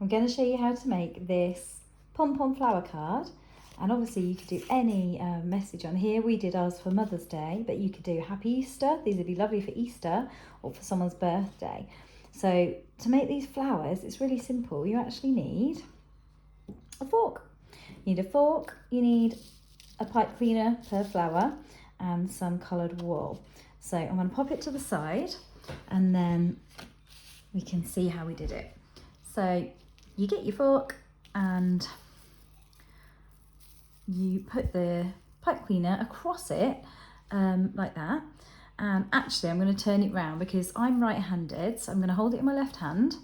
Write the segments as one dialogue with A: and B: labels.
A: I'm going to show you how to make this pom-pom flower card, and obviously you could do any message on here. We did ours for Mother's Day, but you could do Happy Easter. These would be lovely for Easter or for someone's birthday. So to make these flowers, it's really simple. You actually need a fork. You need a fork, you need a pipe cleaner per flower and some coloured wool. So I'm going to pop it to the side and then we can see how we did it. So you get your fork and you put the pipe cleaner across it like that. And actually I'm going to turn it round because I'm right-handed, so I'm going to hold it in my left hand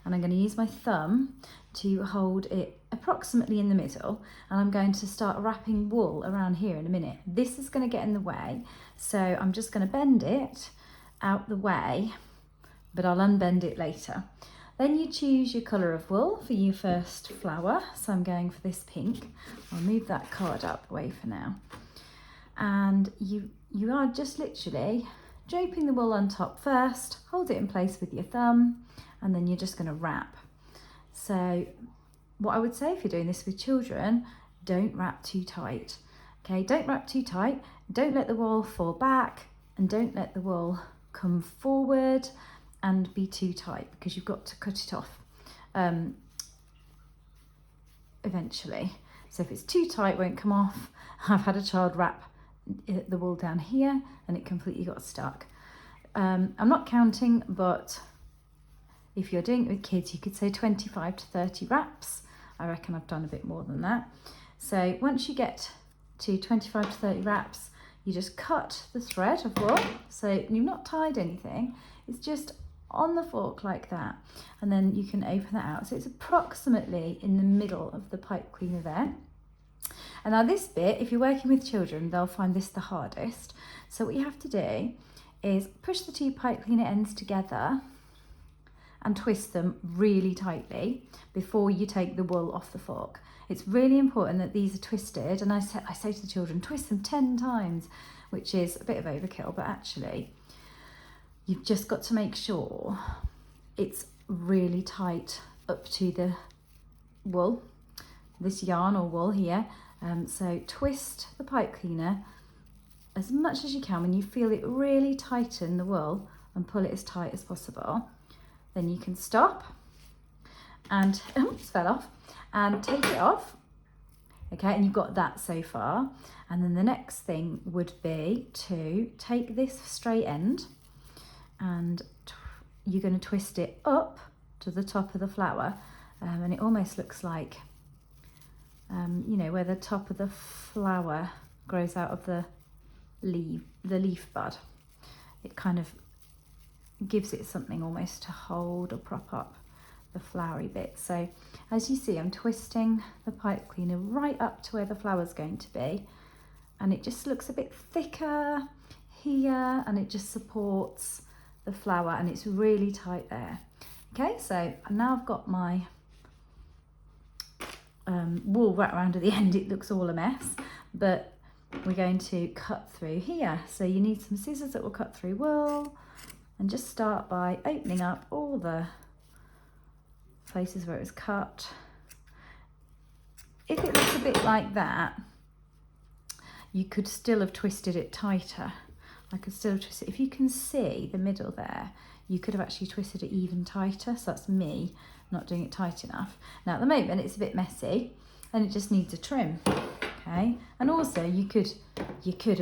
A: and I'm going to use my thumb to hold it approximately in the middle, and I'm going to start wrapping wool around here in a minute. This is going to get in the way, so I'm just going to bend it out the way, but I'll unbend it later. Then you choose your colour of wool for your first flower, so I'm going for this pink. I'll move that card out the way for now. And you are just literally draping the wool on top first, hold it in place with your thumb, and then you're just going to wrap. So what I would say if you're doing this with children, don't wrap too tight. Okay, don't wrap too tight, don't let the wool fall back, and don't let the wool come forward and be too tight, because you've got to cut it off eventually. So if it's too tight, it won't come off. I've had a child wrap the wool down here and it completely got stuck. I'm not counting, but if you're doing it with kids, you could say 25 to 30 wraps. I reckon I've done a bit more than that. So once you get to 25 to 30 wraps, you just cut the thread of wool. So you've not tied anything, it's just on the fork like that. And then you can open that out. So it's approximately in the middle of the pipe cleaner there. And now this bit, if you're working with children, they'll find this the hardest. So what you have to do is push the two pipe cleaner ends together and twist them really tightly before you take the wool off the fork. It's really important that these are twisted, and I say to the children, twist them 10 times, which is a bit of overkill, but actually you've just got to make sure it's really tight up to the wool, this yarn or wool here. So twist the pipe cleaner as much as you can. When you feel it really tighten the wool, and pull it as tight as possible. Then you can stop and, oops, fell off, and take it off. Okay, and you've got that so far. And then the next thing would be to take this straight end and you're going to twist it up to the top of the flower. And it almost looks like, you know, where the top of the flower grows out of the leaf bud. It kind of gives it something almost to hold or prop up the flowery bit. So as you see, I'm twisting the pipe cleaner right up to where the flower's going to be, and it just looks a bit thicker here, and it just supports the flower, and it's really tight there. Okay, so now I've got my wool wrapped around at the end. It looks all a mess, but we're going to cut through here. So you need some scissors that will cut through wool, and just start by opening up all the places where it was cut. If it looks a bit like that, you could still have twisted it tighter. I could still twist it. If you can see the middle there, you could have actually twisted it even tighter. So that's me not doing it tight enough. Now at the moment it's a bit messy and it just needs a trim. Okay, and also I could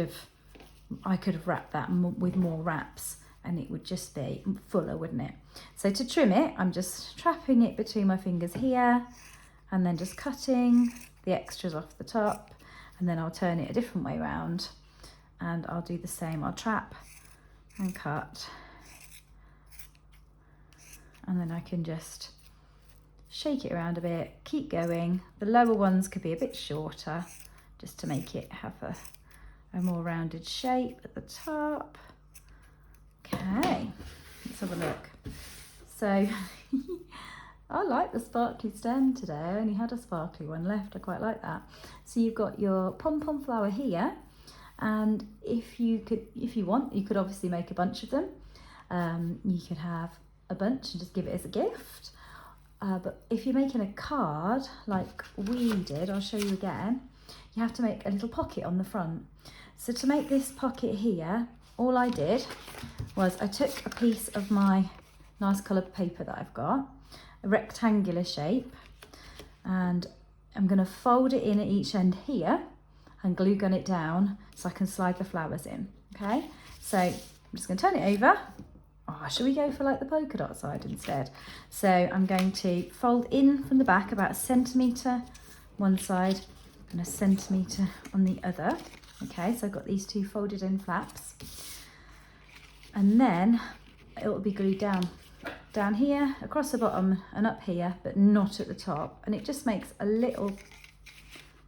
A: have wrapped that with more wraps, and it would just be fuller, wouldn't it? So to trim it, I'm just trapping it between my fingers here and then just cutting the extras off the top, and then I'll turn it a different way around and I'll do the same. I'll trap and cut, and then I can just shake it around a bit, keep going. The lower ones could be a bit shorter just to make it have a more rounded shape at the top. Okay, let's have a look. So I like the sparkly stem today. I only had a sparkly one left. I quite like that. So you've got your pom-pom flower here, and if you want, you could obviously make a bunch of them. You could have a bunch and just give it as a gift, But if you're making a card like we did, I'll show you again, you have to make a little pocket on the front. So to make this pocket here, all I did was I took a piece of my nice coloured paper that I've got, a rectangular shape, and I'm going to fold it in at each end here and glue gun it down so I can slide the flowers in. Okay, so I'm just going to turn it over. Oh, should we go for like the polka dot side instead? So I'm going to fold in from the back about 1 centimetre one side and 1 centimetre on the other. Okay, so I've got these two folded in flaps, and then it will be glued down here, across the bottom and up here, but not at the top, and it just makes a little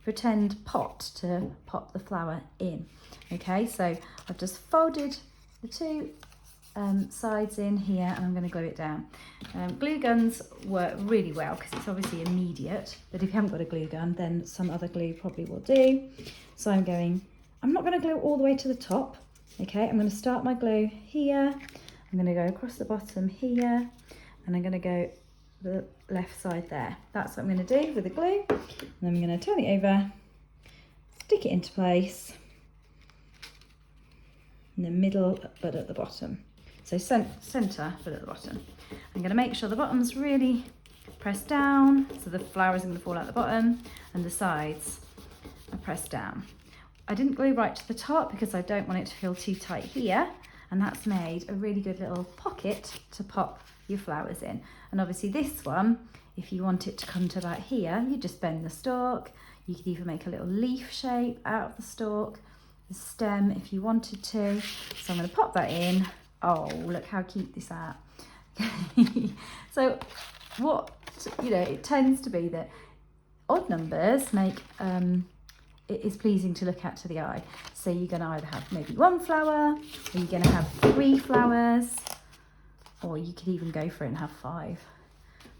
A: pretend pot to pop the flower in. Okay, so I've just folded the two sides in here, and I'm going to glue it down. Glue guns work really well because it's obviously immediate, but if you haven't got a glue gun, then some other glue probably will do. So I'm not going to glue all the way to the top. Okay, I'm going to start my glue here, I'm going to go across the bottom here, and I'm going to go the left side there. That's what I'm going to do with the glue, and then I'm going to turn it over, stick it into place in the middle but at the bottom. So centre but at the bottom. I'm going to make sure the bottom's really pressed down so the flower isn't going to fall out the bottom, and the sides are pressed down. I didn't glue right to the top because I don't want it to feel too tight here, and that's made a really good little pocket to pop your flowers in. And obviously this one, if you want it to come to about here, you just bend the stalk. You could even make a little leaf shape out of the stalk, the stem if you wanted to. So I'm going to pop that in. Oh, look how cute this is. So what, it tends to be that odd numbers make it is pleasing to look at to the eye. So you're going to either have maybe 1 flower, or you're going to have 3 flowers, or you could even go for it and have 5.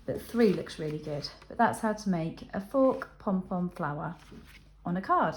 A: But 3 looks really good. But that's how to make a fork pom-pom flower on a card.